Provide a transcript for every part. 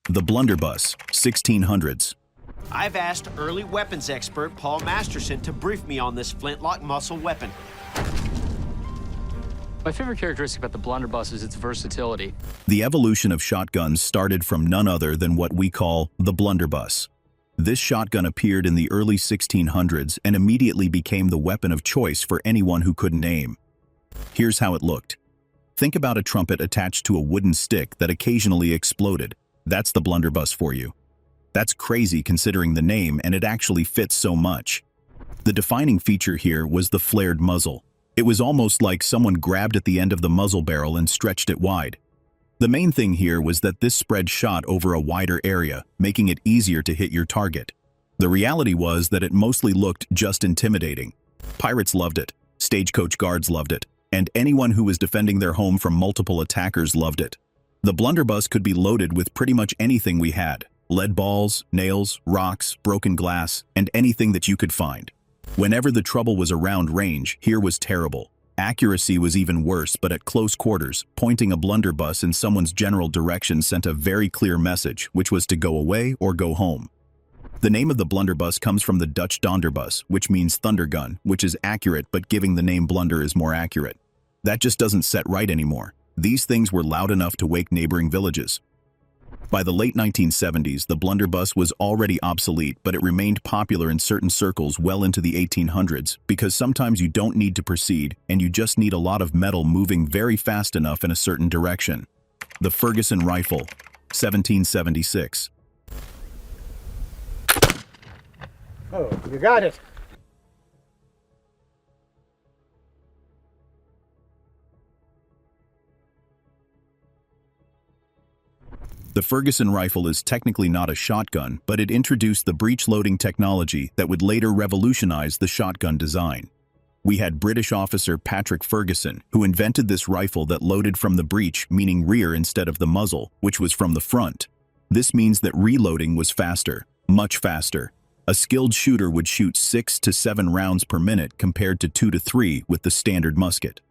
The blunderbuss, 1600s. I've asked early weapons expert Paul Masterson to brief me on this flintlock muscle weapon. My favorite characteristic about the blunderbuss is its versatility. The evolution of shotguns started from none other than what we call the blunderbuss. This shotgun appeared in the early 1600s and immediately became the weapon of choice for anyone who couldn't aim. Here's how it looked. Think about a trumpet attached to a wooden stick that occasionally exploded. That's the blunderbuss for you. That's crazy considering the name, and it actually fits so much. The defining feature here was the flared muzzle. It was almost like someone grabbed at the end of the muzzle barrel and stretched it wide. The main thing here was that this spread shot over a wider area, making it easier to hit your target. The reality was that it mostly looked just intimidating. Pirates loved it, stagecoach guards loved it, and anyone who was defending their home from multiple attackers loved it. The blunderbuss could be loaded with pretty much anything we had: lead balls, nails, rocks, broken glass, and anything that you could find. Whenever the trouble was around range, here was terrible. Accuracy was even worse, but at close quarters, pointing a blunderbuss in someone's general direction sent a very clear message, which was to go away or go home. The name of the blunderbuss comes from the Dutch donderbus, which means thunder gun, which is accurate, but giving the name blunder is more accurate. That just doesn't set right anymore. These things were loud enough to wake neighboring villages. By the late 1970s, the blunderbuss was already obsolete, but it remained popular in certain circles well into the 1800s, because sometimes you don't need to proceed, and you just need a lot of metal moving very fast enough in a certain direction. The Ferguson Rifle, 1776. Oh, you got it. The Ferguson rifle is technically not a shotgun, but it introduced the breech-loading technology that would later revolutionize the shotgun design. We had British officer Patrick Ferguson, who invented this rifle that loaded from the breech, meaning rear instead of the muzzle, which was from the front. This means that reloading was faster, much faster. A skilled shooter would shoot 6 to 7 rounds per minute compared to 2 to 3 with the standard musket.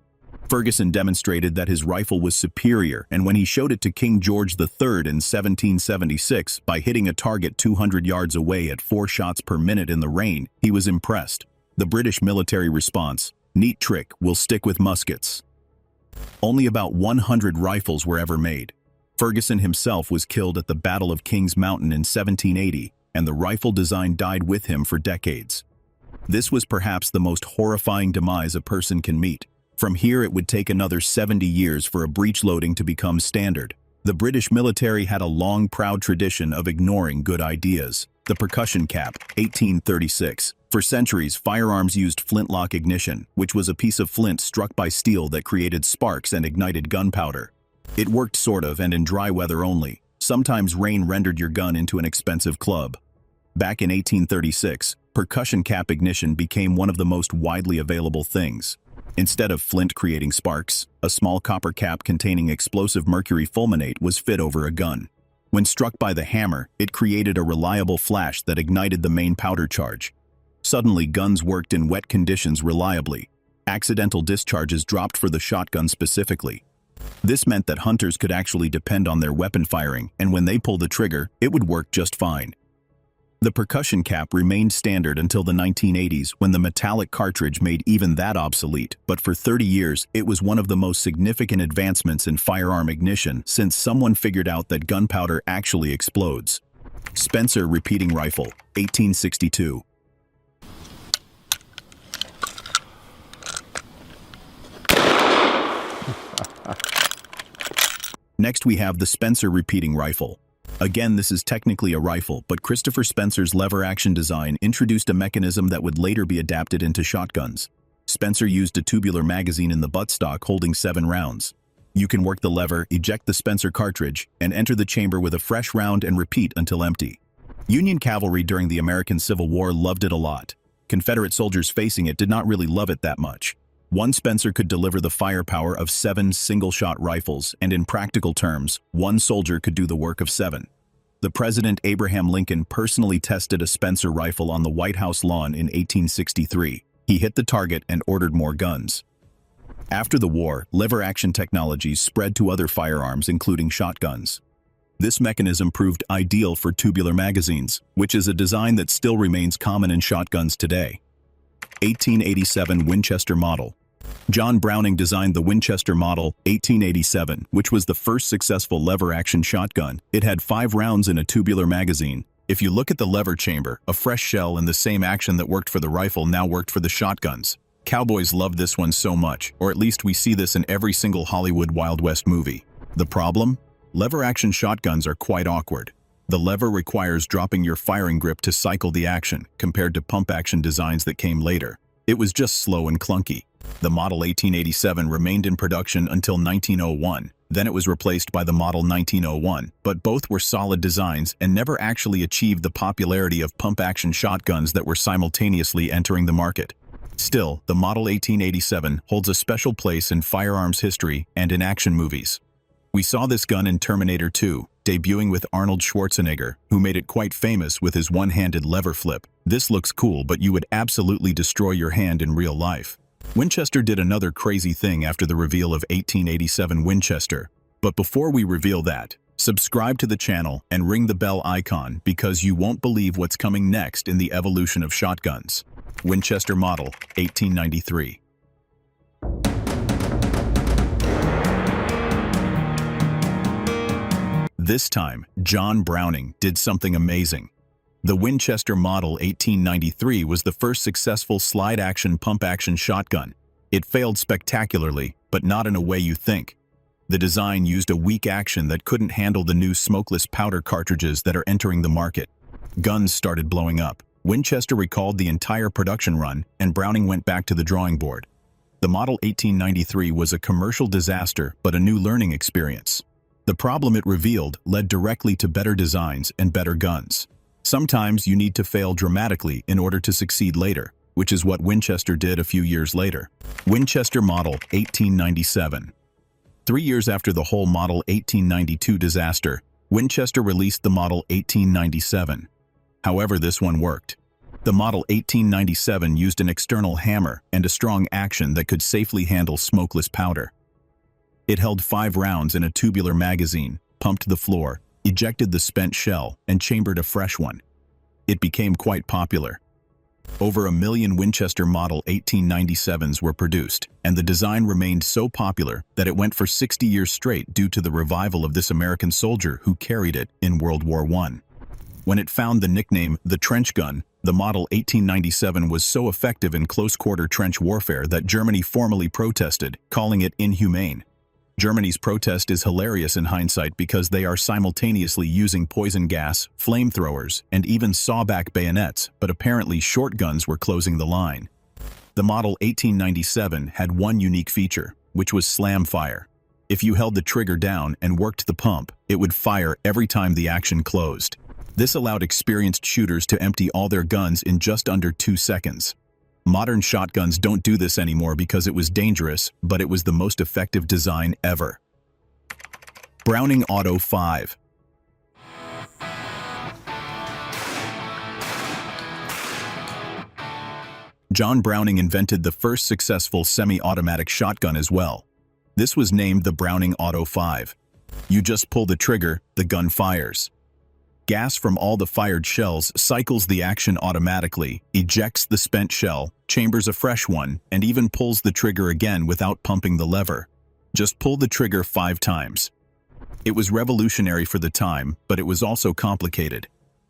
Ferguson demonstrated that his rifle was superior, and when he showed it to King George III in 1776 by hitting a target 200 yards away at 4 shots per minute in the rain, he was impressed. The British military response: "Neat trick, we'll stick with muskets." Only about 100 rifles were ever made. Ferguson himself was killed at the Battle of Kings Mountain in 1780, and the rifle design died with him for decades. This was perhaps the most horrifying demise a person can meet. From here, it would take another 70 years for a breech loading to become standard. The British military had a long, proud tradition of ignoring good ideas. The percussion cap, 1836. For centuries, firearms used flintlock ignition, which was a piece of flint struck by steel that created sparks and ignited gunpowder. It worked sort of, and in dry weather only. Sometimes rain rendered your gun into an expensive club. Back in 1836, percussion cap ignition became one of the most widely available things. Instead of flint creating sparks, a small copper cap containing explosive mercury fulminate was fit over a gun. When struck by the hammer, it created a reliable flash that ignited the main powder charge. Suddenly, guns worked in wet conditions reliably. Accidental discharges dropped for the shotgun specifically. This meant that hunters could actually depend on their weapon firing, and when they pulled the trigger, it would work just fine. The percussion cap remained standard until the 1980s, when the metallic cartridge made even that obsolete, but for 30 years it was one of the most significant advancements in firearm ignition since someone figured out that gunpowder actually explodes. Spencer Repeating Rifle, 1862. Next we have the Spencer Repeating Rifle. Again, this is technically a rifle, but Christopher Spencer's lever-action design introduced a mechanism that would later be adapted into shotguns. Spencer used a tubular magazine in the buttstock holding 7 rounds. You can work the lever, eject the Spencer cartridge, and enter the chamber with a fresh round and repeat until empty. Union cavalry during the American Civil War loved it a lot. Confederate soldiers facing it did not really love it that much. One Spencer could deliver the firepower of 7 single-shot rifles, and in practical terms, one soldier could do the work of 7. The President Abraham Lincoln personally tested a Spencer rifle on the White House lawn in 1863. He hit the target and ordered more guns. After the war, lever-action technologies spread to other firearms, including shotguns. This mechanism proved ideal for tubular magazines, which is a design that still remains common in shotguns today. 1887 Winchester Model. John Browning designed the Winchester Model 1887, which was the first successful lever-action shotgun. It had 5 rounds in a tubular magazine. If you look at the lever chamber, a fresh shell and the same action that worked for the rifle now worked for the shotguns. Cowboys love this one so much, or at least we see this in every single Hollywood Wild West movie. The problem? Lever-action shotguns are quite awkward. The lever requires dropping your firing grip to cycle the action, compared to pump-action designs that came later. It was just slow and clunky. The Model 1887 remained in production until 1901. Then it was replaced by the Model 1901, but both were solid designs and never actually achieved the popularity of pump-action shotguns that were simultaneously entering the market. Still, the Model 1887 holds a special place in firearms history and in action movies. We saw this gun in Terminator 2, debuting with Arnold Schwarzenegger, who made it quite famous with his one-handed lever flip. This looks cool, but you would absolutely destroy your hand in real life. Winchester did another crazy thing after the reveal of 1887 Winchester. But before we reveal that, subscribe to the channel and ring the bell icon because you won't believe what's coming next in the evolution of shotguns. Winchester Model 1893. This time, John Browning did something amazing. The Winchester Model 1893 was the first successful slide-action pump-action shotgun. It failed spectacularly, but not in a way you think. The design used a weak action that couldn't handle the new smokeless powder cartridges that are entering the market. Guns started blowing up. Winchester recalled the entire production run, and Browning went back to the drawing board. The Model 1893 was a commercial disaster, but a new learning experience. The problem it revealed led directly to better designs and better guns. Sometimes you need to fail dramatically in order to succeed later, which is what Winchester did a few years later. Winchester Model 1897. 3 years after the whole Model 1892 disaster, Winchester released the Model 1897. However, this one worked. The Model 1897 used an external hammer and a strong action that could safely handle smokeless powder. It held 5 rounds in a tubular magazine, pumped the floor, ejected the spent shell, and chambered a fresh one. It became quite popular. Over 1 million Winchester Model 1897s were produced, and the design remained so popular that it went for 60 years straight due to the revival of this American soldier who carried it in World War I. When it found the nickname the trench gun, the Model 1897 was so effective in close-quarter trench warfare that Germany formally protested, calling it inhumane. Germany's protest is hilarious in hindsight because they are simultaneously using poison gas, flamethrowers, and even sawback bayonets, but apparently short guns were closing the line. The Model 1897 had one unique feature, which was slam fire. If you held the trigger down and worked the pump, it would fire every time the action closed. This allowed experienced shooters to empty all their guns in just under 2 seconds. Modern shotguns don't do this anymore because it was dangerous, but it was the most effective design ever. Browning Auto 5. John Browning invented the first successful semi-automatic shotgun as well. This was named the Browning Auto 5. You just pull the trigger, the gun fires. Gas from all the fired shells cycles the action automatically, ejects the spent shell, chambers a fresh one, and even pulls the trigger again without pumping the lever. Just pull the trigger 5 times. It was revolutionary for the time, but it was also complicated.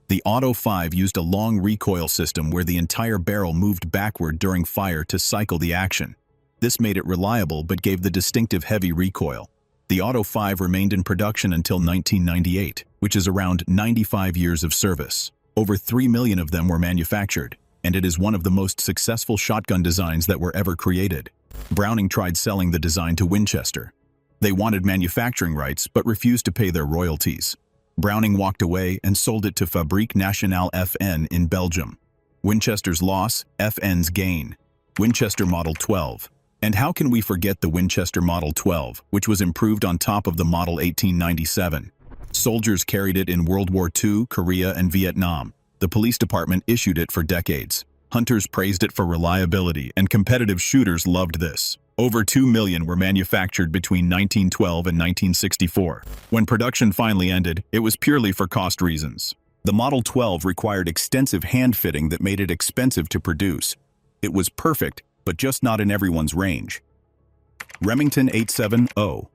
The Auto 5 used a long recoil system where the entire barrel moved backward during fire to cycle the action. This made it reliable but gave the distinctive heavy recoil. The Auto 5 remained in production until 1998, which is around 95 years of service. Over 3 million of them were manufactured, and it is one of the most successful shotgun designs that were ever created. Browning tried selling the design to Winchester. They wanted manufacturing rights but refused to pay their royalties. Browning walked away and sold it to Fabrique Nationale FN in Belgium. Winchester's loss, FN's gain. Winchester Model 12. And how can we forget the Winchester Model 12, which was improved on top of the Model 1897? Soldiers carried it in World War II, Korea, and Vietnam. The police department issued it for decades. Hunters praised it for reliability, and competitive shooters loved this. Over 2 million were manufactured between 1912 and 1964. When production finally ended, it was purely for cost reasons. The Model 12 required extensive hand fitting that made it expensive to produce. It was perfect, but just not in everyone's range. Remington 870.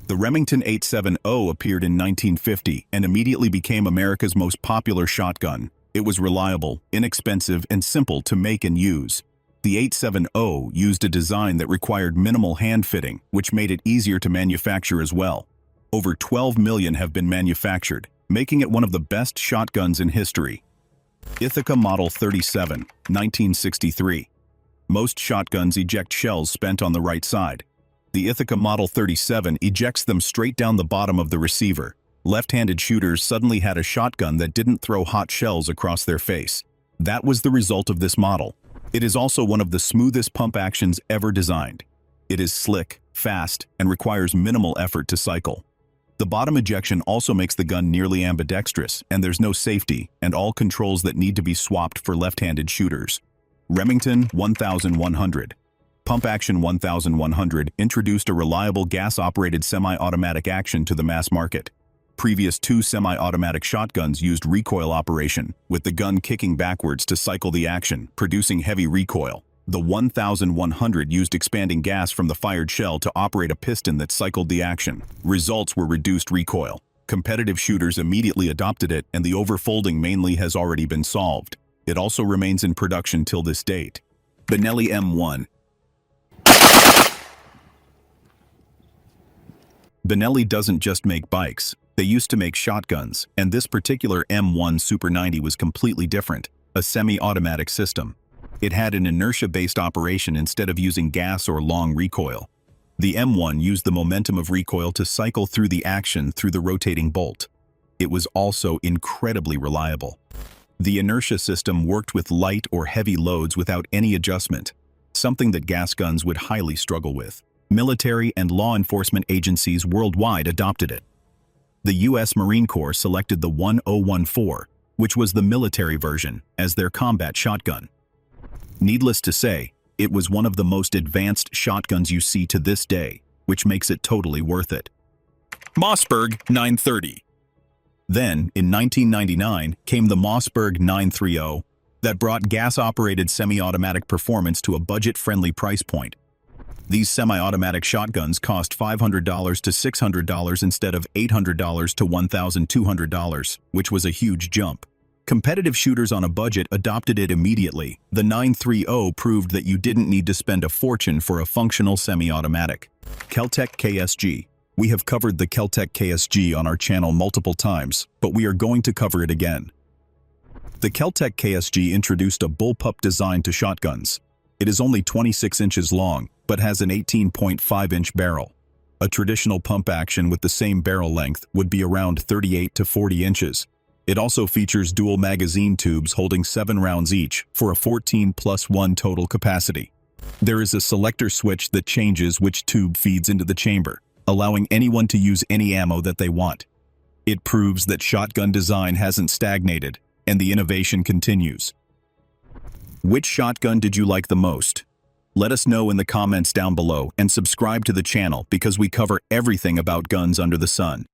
The Remington 870 appeared in 1950 and immediately became America's most popular shotgun. It was reliable, inexpensive, and simple to make and use. The 870 used a design that required minimal hand fitting, which made it easier to manufacture as well. Over 12 million have been manufactured, making it one of the best shotguns in history. Ithaca Model 37, 1963. Most shotguns eject shells spent on the right side. The Ithaca Model 37 ejects them straight down the bottom of the receiver. Left-handed shooters suddenly had a shotgun that didn't throw hot shells across their face. That was the result of this model. It is also one of the smoothest pump actions ever designed. It is slick, fast, and requires minimal effort to cycle. The bottom ejection also makes the gun nearly ambidextrous, and there's no safety, and all controls that need to be swapped for left-handed shooters. Remington 1100. Pump Action 1100 introduced a reliable gas-operated semi-automatic action to the mass market. Previous two semi-automatic shotguns used recoil operation, with the gun kicking backwards to cycle the action, producing heavy recoil. The 1100 used expanding gas from the fired shell to operate a piston that cycled the action. Results were reduced recoil. Competitive shooters immediately adopted it, and the overfolding mainly has already been solved. It also remains in production till this date. Benelli M1. Benelli doesn't just make bikes. They used to make shotguns, and this particular M1 Super 90 was completely different, a semi-automatic system. It had an inertia-based operation instead of using gas or long recoil. The M1 used the momentum of recoil to cycle through the action through the rotating bolt. It was also incredibly reliable. The inertia system worked with light or heavy loads without any adjustment, something that gas guns would highly struggle with. Military and law enforcement agencies worldwide adopted it. The U.S. Marine Corps selected the 1014, which was the military version, as their combat shotgun. Needless to say, it was one of the most advanced shotguns you see to this day, which makes it totally worth it. Mossberg 930. Then, in 1999, came the Mossberg 930 that brought gas-operated semi-automatic performance to a budget-friendly price point. These semi-automatic shotguns cost $500 to $600 instead of $800 to $1,200, which was a huge jump. Competitive shooters on a budget adopted it immediately. The 930 proved that you didn't need to spend a fortune for a functional semi-automatic. Kel-Tec KSG. We have covered the Kel-Tec KSG on our channel multiple times, but we are going to cover it again. The Kel-Tec KSG introduced a bullpup design to shotguns. It is only 26 inches long, but has an 18.5-inch barrel. A traditional pump action with the same barrel length would be around 38 to 40 inches. It also features dual magazine tubes holding 7 rounds each for a 14+1 total capacity. There is a selector switch that changes which tube feeds into the chamber, allowing anyone to use any ammo that they want. It proves that shotgun design hasn't stagnated, and the innovation continues. Which shotgun did you like the most? Let us know in the comments down below and subscribe to the channel because we cover everything about guns under the sun.